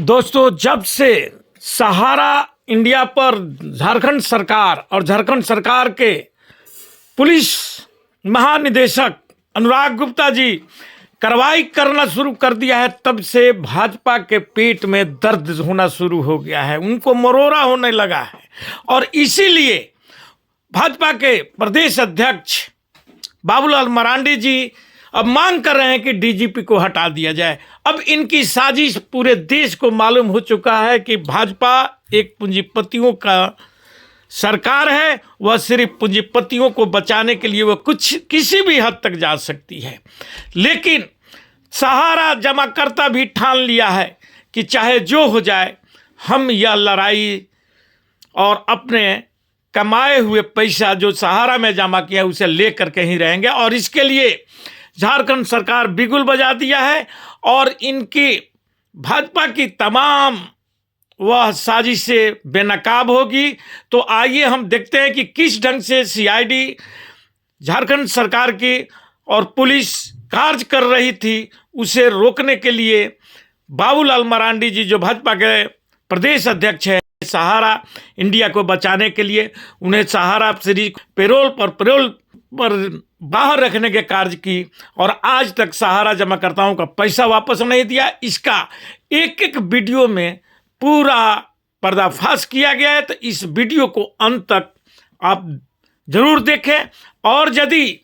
दोस्तों, जब से सहारा इंडिया पर झारखंड सरकार और झारखंड सरकार के पुलिस महानिदेशक अनुराग गुप्ता जी कार्रवाई करना शुरू कर दिया है, तब से भाजपा के पेट में दर्द होना शुरू हो गया है, उनको मरोड़ा होने लगा है। और इसीलिए भाजपा के प्रदेश अध्यक्ष बाबूलाल मरांडी जी अब मांग कर रहे हैं कि डीजीपी को हटा दिया जाए। अब इनकी साजिश पूरे देश को मालूम हो चुका है कि भाजपा एक पूंजीपतियों का सरकार है, वह सिर्फ पूंजीपतियों को बचाने के लिए वह किसी भी हद तक जा सकती है। लेकिन सहारा जमाकर्ता भी ठान लिया है कि चाहे जो हो जाए, हम यह लड़ाई और अपने कमाए हुए पैसा जो सहारा में जमा किया है उसे लेकर के ही रहेंगे। और इसके लिए झारखंड सरकार बिगुल बजा दिया है और इनकी भाजपा की तमाम वह साजिशें बेनकाब होगी। तो आइए हम देखते हैं कि किस ढंग से सीआईडी झारखंड सरकार की और पुलिस कार्य कर रही थी, उसे रोकने के लिए बाबूलाल मरांडी जी जो भाजपा के प्रदेश अध्यक्ष हैं, सहारा इंडिया को बचाने के लिए उन्हें सहारा से पेरोल पर बाहर रखने के कार्य की और आज तक सहारा जमाकर्ताओं का पैसा वापस नहीं दिया। इसका एक एक वीडियो में पूरा पर्दाफाश किया गया है। तो इस वीडियो को अंत तक आप जरूर देखें और यदि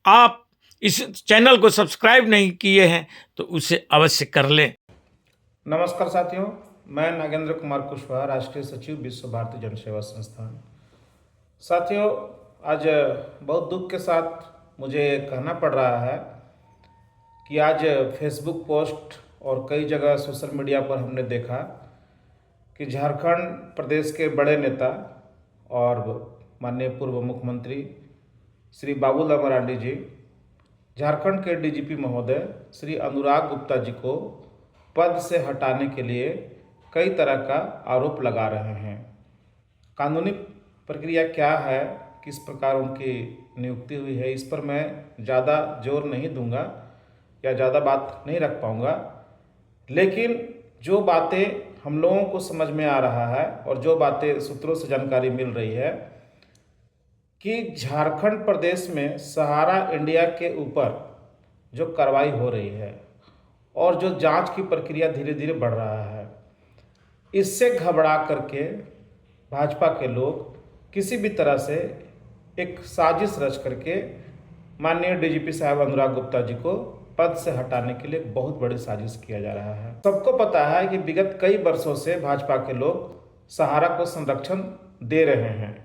आप इस चैनल को सब्सक्राइब नहीं किए हैं तो उसे अवश्य कर लें। नमस्कार साथियों, मैं नागेंद्र कुमार कुशवाहा, राष्ट्रीय सचिव विश्व भारती जनसेवा संस्थान। साथियों, आज बहुत दुख के साथ मुझे कहना पड़ रहा है कि आज फेसबुक पोस्ट और कई जगह सोशल मीडिया पर हमने देखा कि झारखंड प्रदेश के बड़े नेता और माननीय पूर्व मुख्यमंत्री श्री बाबूलाल मरांडी जी झारखंड के डीजीपी महोदय श्री अनुराग गुप्ता जी को पद से हटाने के लिए कई तरह का आरोप लगा रहे हैं। कानूनी प्रक्रिया क्या है, किस प्रकार उनकी नियुक्ति हुई है, इस पर मैं ज़्यादा जोर नहीं दूंगा या ज़्यादा बात नहीं रख पाऊंगा। लेकिन जो बातें हम लोगों को समझ में आ रहा है और जो बातें सूत्रों से जानकारी मिल रही है कि झारखंड प्रदेश में सहारा इंडिया के ऊपर जो कार्रवाई हो रही है और जो जांच की प्रक्रिया धीरे धीरे बढ़ रहा है, इससे घबरा करके भाजपा के लोग किसी भी तरह से एक साजिश रच करके माननीय डीजीपी साहब अनुराग गुप्ता जी को पद से हटाने के लिए बहुत बड़ी साजिश किया जा रहा है। सबको पता है कि विगत कई वर्षों से भाजपा के लोग सहारा को संरक्षण दे रहे हैं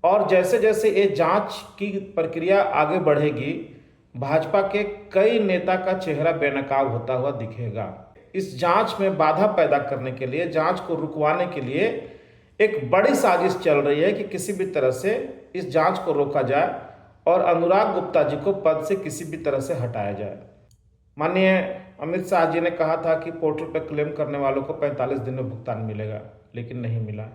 और जैसे जैसे ये जांच की प्रक्रिया आगे बढ़ेगी, भाजपा के कई नेता का चेहरा बेनकाब होता हुआ दिखेगा। इस जांच में बाधा पैदा करने के लिए, जांच को रुकवाने के लिए एक बड़ी साजिश चल रही है कि किसी भी तरह से इस जांच को रोका जाए और अनुराग गुप्ता जी को पद से किसी भी तरह से हटाया जाए। माननीय अमित शाह जी ने कहा था कि पोर्टल पर क्लेम करने वालों को 45 दिन में भुगतान मिलेगा, लेकिन नहीं मिला।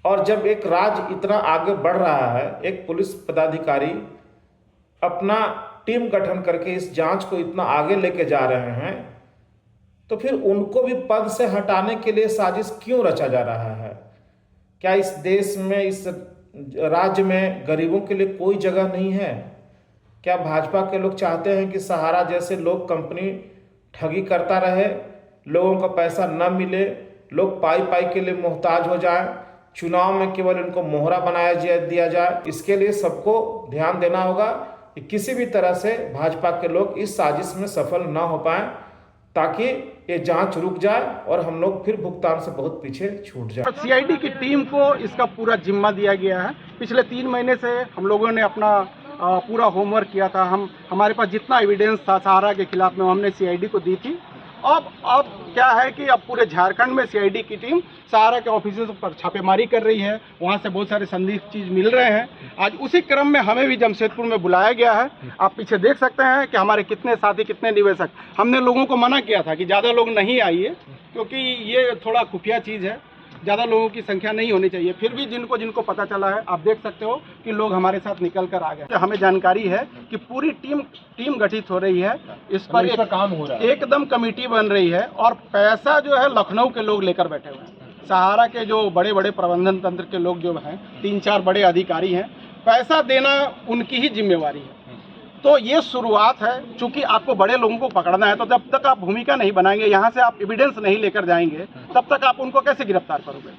और जब एक राज्य इतना आगे बढ़ रहा है, एक पुलिस पदाधिकारी अपना टीम गठन करके इस जांच को इतना आगे लेके जा रहे हैं, तो फिर उनको भी पद से हटाने के लिए साजिश क्यों रचा जा रहा है? क्या इस देश में, इस राज्य में गरीबों के लिए कोई जगह नहीं है? क्या भाजपा के लोग चाहते हैं कि सहारा जैसे लोग कंपनी ठगी करता रहे, लोगों का पैसा न मिले, लोग पाई के लिए मोहताज हो जाएं, चुनाव में केवल इनको मोहरा बनाया दिया जाए? इसके लिए सबको ध्यान देना होगा कि किसी भी तरह से भाजपा के लोग इस साजिश में सफल न हो पाएं, ताकि ये जांच रुक जाए और हम लोग फिर भुगतान से बहुत पीछे छूट जाए। सीआईडी की टीम को इसका पूरा जिम्मा दिया गया है। पिछले 3 महीने से हम लोगों ने अपना पूरा होमवर्क किया था। हमारे पास जितना एविडेंस था सहारा के खिलाफ में हमने सीआईडी को दी थी। अब क्या है कि अब पूरे झारखंड में सीआईडी की टीम सहारा के ऑफिसों पर छापेमारी कर रही है। वहां से बहुत सारे संदिग्ध चीज़ मिल रहे हैं। आज उसी क्रम में हमें भी जमशेदपुर में बुलाया गया है। आप पीछे देख सकते हैं कि हमारे कितने साथी, कितने निवेशक। हमने लोगों को मना किया था कि ज़्यादा लोग नहीं आइए, क्योंकि ये थोड़ा खुफिया चीज़ है। ज़्यादा लोगों की संख्या नहीं होनी चाहिए, फिर भी जिनको जिनको पता चला है, आप देख सकते हो कि लोग हमारे साथ निकल कर आ गए। हमें जानकारी है कि पूरी टीम गठित हो रही है, इस पर काम हो रहा है, एकदम कमेटी बन रही है और पैसा जो है लखनऊ के लोग लेकर बैठे हुए हैं। सहारा के जो बड़े बड़े प्रबंधन तंत्र के लोग जो हैं, 3-4 बड़े अधिकारी हैं, पैसा देना उनकी ही जिम्मेवारी है। तो ये शुरुआत है, चूंकि आपको बड़े लोगों को पकड़ना है, तो जब तक आप भूमिका नहीं बनाएंगे, यहाँ से आप एविडेंस नहीं लेकर जाएंगे, तब तक आप उनको कैसे गिरफ्तार करोगे।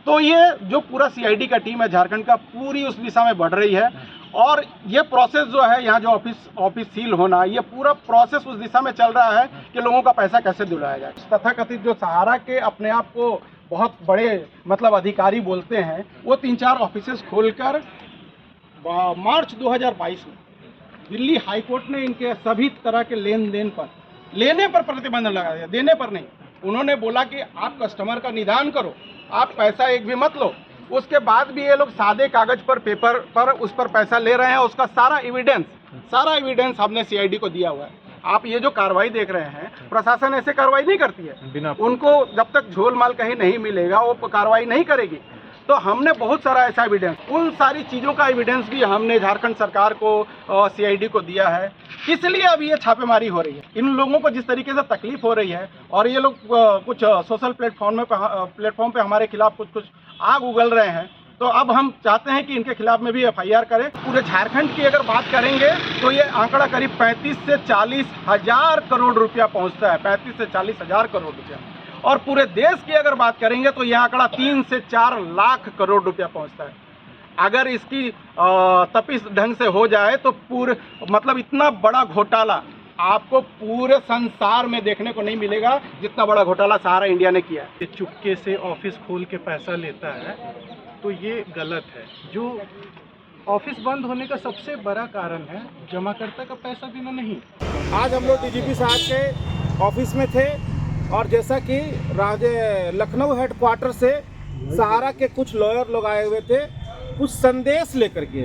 तो ये जो पूरा सीआईडी का टीम है झारखंड का, पूरी उस दिशा में बढ़ रही है और ये प्रोसेस जो है, यहाँ जो ऑफिस सील होना, ये पूरा प्रोसेस उस दिशा में चल रहा है कि लोगों का पैसा कैसे दिलाया जाए। तथाकथित जो सहारा के अपने आप को बहुत बड़े मतलब अधिकारी बोलते हैं, वो 3-4 ऑफिसेस खोलकर मार्च 2022 में दिल्ली हाई कोर्ट ने इनके सभी तरह के लेन देन पर, लेने पर प्रतिबंध लगा दिया, देने पर नहीं। उन्होंने बोला कि आप कस्टमर का निदान करो, आप पैसा एक भी मत लो। उसके बाद भी ये लोग सादे कागज पर, पेपर पर उस पर पैसा ले रहे हैं। उसका सारा एविडेंस हमने सीआईडी को दिया हुआ है। आप ये जो कार्रवाई देख रहे हैं, प्रशासन ऐसे कार्रवाई नहीं करती है, उनको जब तक झोल माल कहीं नहीं मिलेगा वो कार्रवाई नहीं करेगी। तो हमने बहुत सारा ऐसा एविडेंस, उन सारी चीज़ों का एविडेंस भी हमने झारखंड सरकार को, सीआईडी को दिया है। इसलिए अब ये छापेमारी हो रही है। इन लोगों को जिस तरीके से तकलीफ हो रही है और ये लोग कुछ सोशल प्लेटफॉर्म पे हमारे खिलाफ कुछ आग उगल रहे हैं, तो अब हम चाहते हैं कि इनके खिलाफ में भी एफआईआर करें। पूरे झारखंड की अगर बात करेंगे तो ये आंकड़ा करीब 35 से 40 हज़ार करोड़ रुपया पहुँचता है, 35 से 40 हज़ार करोड़ रुपया। और पूरे देश की अगर बात करेंगे तो यह आंकड़ा 3 से 4 लाख करोड़ रुपया पहुंचता है। अगर इसकी तपिश ढंग से हो जाए तो पूरे मतलब इतना बड़ा घोटाला आपको पूरे संसार में देखने को नहीं मिलेगा जितना बड़ा घोटाला सहारा इंडिया ने किया है। चुपके से ऑफिस खोल के पैसा लेता है तो ये गलत है। जो ऑफिस बंद होने का सबसे बड़ा कारण है जमाकर्ता का पैसा देना नहीं। आज हम लोग डीजीपी साहब के ऑफिस में थे और जैसा कि लखनऊ हेडक्वार्टर से सहारा के कुछ लॉयर लोग आए हुए थे, कुछ संदेश लेकर के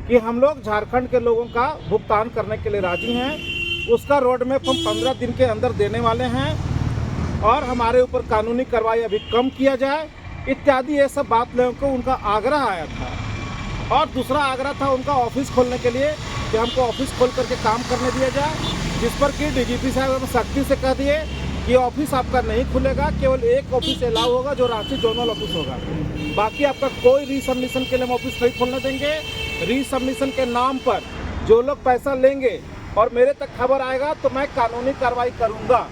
कि हम लोग झारखंड के लोगों का भुगतान करने के लिए राजी हैं, उसका रोड मैप हम 15 दिन के अंदर देने वाले हैं और हमारे ऊपर कानूनी कार्रवाई अभी कम किया जाए इत्यादि ये सब बात लोगों को उनका आग्रह आया था। और दूसरा आग्रह था उनका ऑफिस खोलने के लिए कि हमको ऑफिस खोल करके काम करने दिया जाए, जिस पर कि डीजीपी साहब सख्ती से कह दिए कि ऑफिस आपका नहीं खुलेगा, केवल एक ऑफिस अलाउ होगा जो रांची जोनल ऑफिस होगा। बाकी आपका कोई रीसबमिशन के लिए हम ऑफिस नहीं खोलने देंगे। रीसबमिशन के नाम पर जो लोग पैसा लेंगे और मेरे तक खबर आएगा तो मैं कानूनी कार्रवाई करूंगा।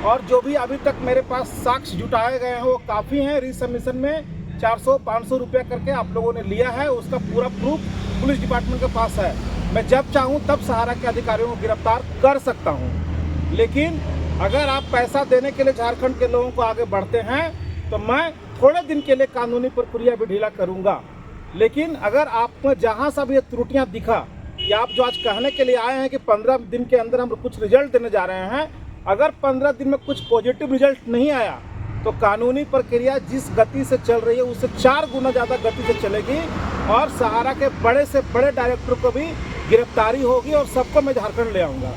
और जो भी अभी तक मेरे पास साक्ष्य जुटाए गए हैं वो काफ़ी हैं। रीसबमिशन में 400-500 रुपया करके आप लोगों ने लिया है, उसका पूरा प्रूफ पुलिस डिपार्टमेंट के पास है। मैं जब चाहूँ तब सहारा के अधिकारियों को गिरफ्तार कर सकता हूँ। लेकिन अगर आप पैसा देने के लिए झारखंड के लोगों को आगे बढ़ते हैं तो मैं थोड़े दिन के लिए कानूनी प्रक्रिया भी ढीला करूंगा। लेकिन अगर आप में जहां सब ये त्रुटियां दिखा या आप जो आज कहने के लिए आए हैं कि 15 दिन के अंदर हम कुछ रिजल्ट देने जा रहे हैं, अगर 15 दिन में कुछ पॉजिटिव रिजल्ट नहीं आया तो कानूनी प्रक्रिया जिस गति से चल रही है उससे 4 गुना ज़्यादा गति से चलेगी और सहारा के बड़े से बड़े डायरेक्टर को भी गिरफ्तारी होगी और सबको मैं झारखंड ले आऊँगा।